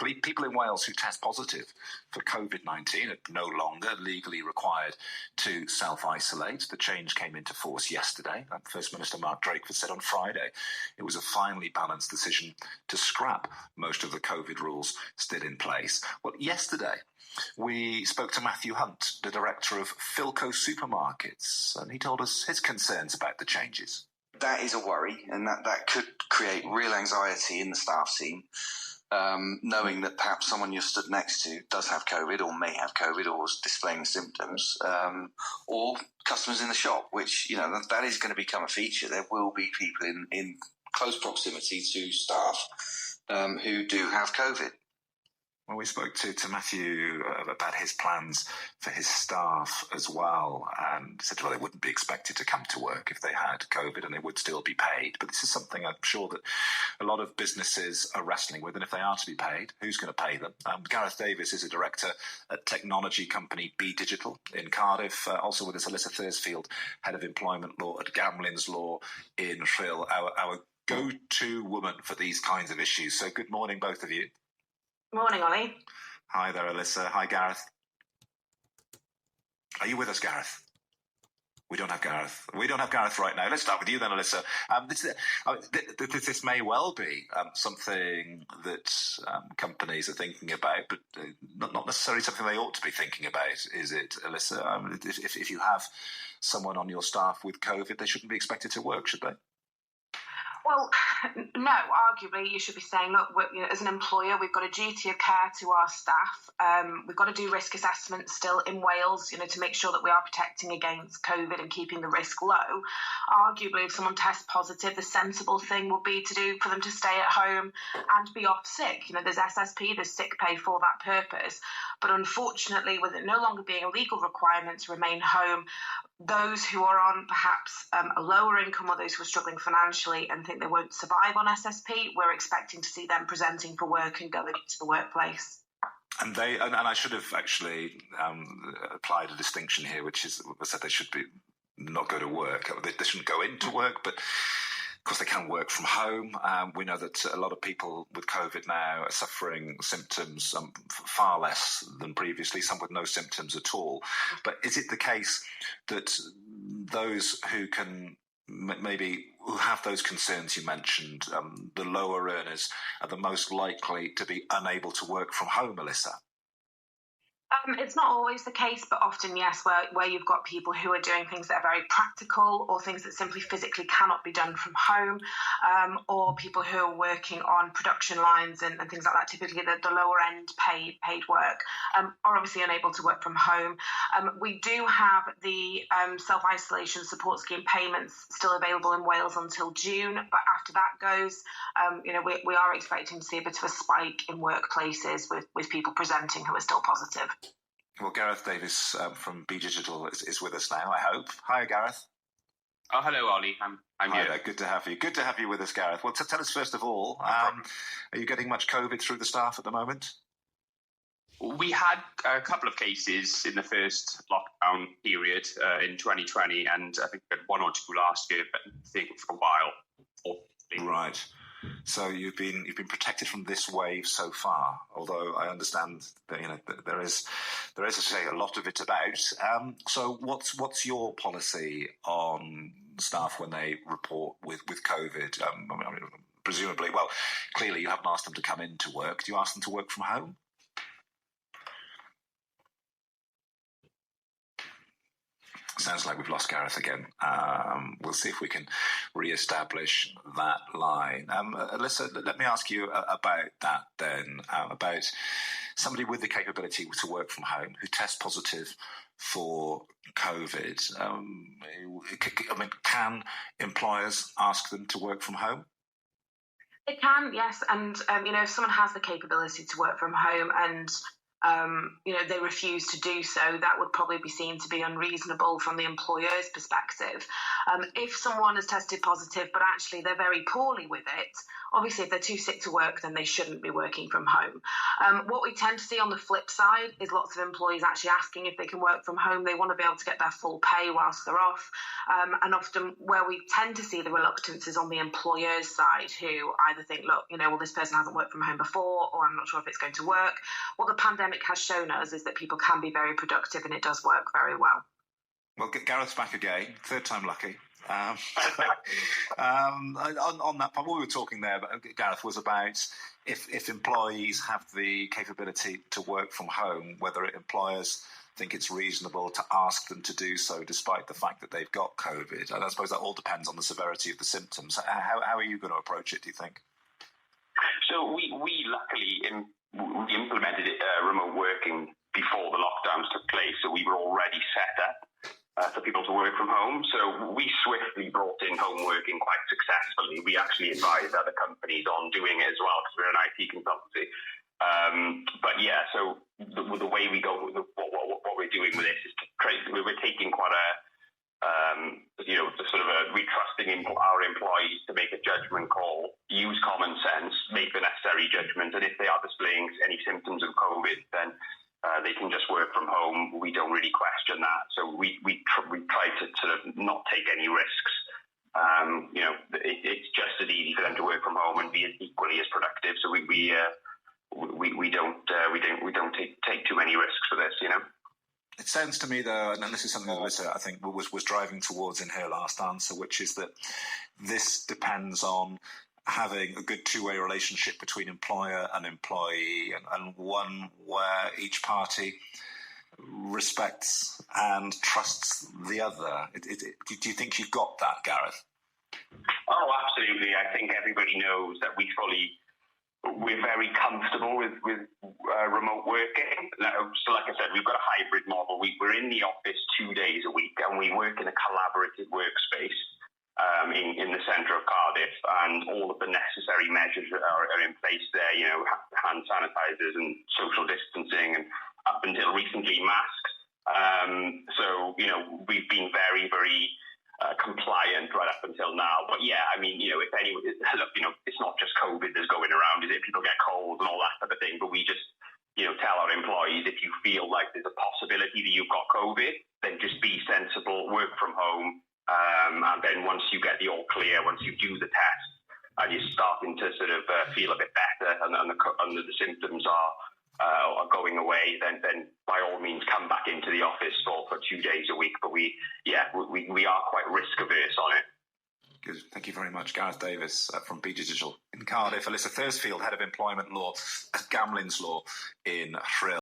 People in Wales who test positive for COVID-19 are no longer legally required to self-isolate. The change came into force yesterday. First Minister Mark Drakeford said on Friday it was a finely balanced decision to scrap most of the COVID rules still in place. Well, yesterday we spoke to Matthew Hunt, the director of Philco Supermarkets, and he told us his concerns about the changes. That is a worry, and that could create real anxiety in the staff team, knowing that perhaps someone you're stood next to does have COVID or may have COVID or is displaying symptoms, or customers in the shop, which, that is going to become a feature. There will be people in close proximity to staff who do have COVID. Well, we spoke to Matthew about his plans for his staff as well, and said, well, they wouldn't be expected to come to work if they had COVID, and they would still be paid. But this is something I'm sure that a lot of businesses are wrestling with, and if they are to be paid, who's going to pay them? Gareth Davies is a director at technology company B Digital in Cardiff. Also with us, Elissa Thursfield, head of employment law at Gamlin's Law in Rhyl, our go-to woman for these kinds of issues. So good morning, both of you. Morning, Ollie. Hi there, Elissa. Hi, Gareth. Are you with us, Gareth? We don't have Gareth. We don't have Gareth right now. Let's start with you then, Elissa. This may well be something that companies are thinking about, but not necessarily something they ought to be thinking about, is it, Elissa? If you have someone on your staff with COVID, they shouldn't be expected to work, should they? Well, no, arguably you should be saying, look, as an employer, we've got a duty of care to our staff. We've got to do risk assessments still in Wales, to make sure that we are protecting against COVID and keeping the risk low. Arguably, if someone tests positive, the sensible thing would be for them to stay at home and be off sick. There's SSP, there's sick pay for that purpose. But unfortunately, with it no longer being a legal requirement to remain home, those who are on perhaps a lower income or those who are struggling financially and think they won't survive on SSP, we're expecting to see them presenting for work and going into the workplace. And I should have actually applied a distinction here, which is that they should not go to work. They shouldn't go into work, but of course they can work from home. We know that a lot of people with COVID now are suffering symptoms far less than previously, some with no symptoms at all. But is it the case that those who can who have those concerns you mentioned, the lower earners, are the most likely to be unable to work from home, Elissa? It's not always the case, but often, yes, where you've got people who are doing things that are very practical or things that simply physically cannot be done from home, or people who are working on production lines and things like that, typically the lower end paid work, are obviously unable to work from home. We do have the self-isolation support scheme payments still available in Wales until June, but after that goes, we are expecting to see a bit of a spike in workplaces with people presenting who are still positive. Well, Gareth Davies from B Digital is with us now, I hope. Hi, Gareth. Oh, hello, Ollie. I'm Hi here. There. Good to have you. Good to have you with us, Gareth. Well, tell us first of all, are you getting much COVID through the staff at the moment? We had a couple of cases in the first lockdown period in 2020, and I think we had one or two last year, but I think for a while. Right. So you've been protected from this wave so far, although I understand that there is to say a lot of it about. So what's your policy on staff when they report with COVID? Presumably, well, clearly you haven't asked them to come into work. Do you ask them to work from home? Sounds like we've lost Gareth again. We'll see if we can re-establish that line. Elissa, let me ask you about that then, about somebody with the capability to work from home who tests positive for COVID. Can employers ask them to work from home? It can, yes. And, if someone has the capability to work from home and they refuse to do so, that would probably be seen to be unreasonable from the employer's perspective. If someone has tested positive, but actually they're very poorly with it, Obviously, if they're too sick to work, then they shouldn't be working from home. What we tend to see on the flip side is lots of employees actually asking if they can work from home. They want to be able to get their full pay whilst they're off. And often where we tend to see the reluctance is on the employer's side, who either think, look, well, this person hasn't worked from home before, or I'm not sure if it's going to work. What the pandemic has shown us is that people can be very productive, and it does work very well. Well, Gareth's back again, third time lucky. On that point, what we were talking there, Gareth, was about if employees have the capability to work from home, whether employers think it's reasonable to ask them to do so despite the fact that they've got COVID. And I suppose that all depends on the severity of the symptoms. How are you going to approach it, do you think? So we luckily we implemented remote working before the lockdowns took place, so we were already set up for people to work from home. So we swiftly brought in home working quite successfully. We actually advised other companies on doing it as well, because we're an IT consultancy. But yeah, so the way we go, what we're doing with this is to create, we're taking quite a, sort of we're trusting our employees to make a judgment call, use common sense, make the necessary judgment, and if they are displaying any symptoms of COVID, then they can just work from home. We don't really question that. So we try to sort of not take any risks. It's just as easy for them to work from home and be equally as productive. So we don't take too many risks for this. It sounds to me, though, and this is something that Elissa, I think, was driving towards in her last answer, which is that this depends on having a good two-way relationship between employer and employee, and one where each party respects and trusts the other. Do you think you've got that, Gareth? Oh, absolutely. I think everybody knows that we're very comfortable with remote working. So like I said, we've got a hybrid model. We're in the office 2 days a week, and we work in a collaborative workspace in the centre of Cardiff, and all of the necessary measures are in place there, hand sanitizers and social distancing, and up until recently, masks. So we've been very, very compliant right up until now. But yeah, I mean, if anyone, look, it's not just COVID that's going around, is it? People get colds and all that type of thing, but we just, tell our employees, if you feel like there's a possibility that you've got COVID, then just be sensible, work from home. And then once you get the all clear, once you do the test and you're starting to sort of feel a bit better and the symptoms are going away, then by all means come back into the office for 2 days a week. But we are quite risk averse on it. Good. Thank you very much, Gareth Davis from B Digital in Cardiff. Elissa Thursfield, Head of Employment Law at Gambling's Law in Frill.